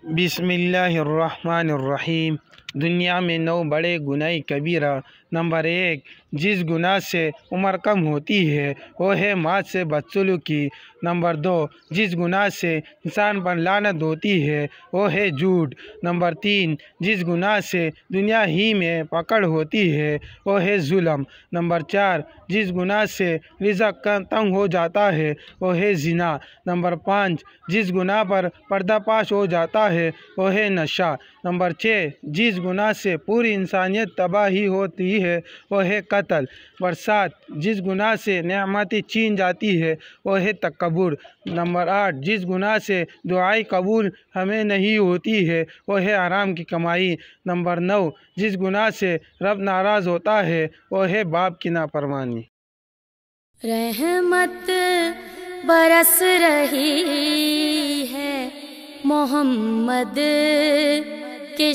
بسم اللہ الرحمن الرحیم۔ دنیا میں 9 بڑے گناہ کبیرہ۔ نمبر 1، جس گناہ سے عمر کم ہوتی ہے وہ ہے ماں سے بدسلوکی۔ نمبر 2، جس گناہ سے انسان پر لعنت ہوتی ہے وہ ہے جھوٹ۔ نمبر 3، جس گناہ سے دنیا ہی میں پکڑ ہوتی ہے وہ ہے ظلم۔ نمبر 4، جس گناہ سے رزق تنگ ہو جاتا ہے وہ ہے زنا۔ نمبر 5، جس گناہ پر پردہ فاش ہو جاتا ہے وہ ہے نشہ۔ نمبر 6، جس گناہ سے پوری انسانیت تباہی ہوتی ہے وہ ہے قتل۔ نمبر 7، جس گناہ سے نعمتیں چھین جاتی ہے وہ ہے تکبر۔ نمبر 8، جس گناہ سے دعائیں قبول ہمیں نہیں ہوتی ہے وہ ہے حرام کی کمائی۔ نمبر 9، جس گناہ سے رب ناراض ہوتا ہے وہ ہے باپ کی نافرمانی۔ رحمت برس رہی ہے محمد کے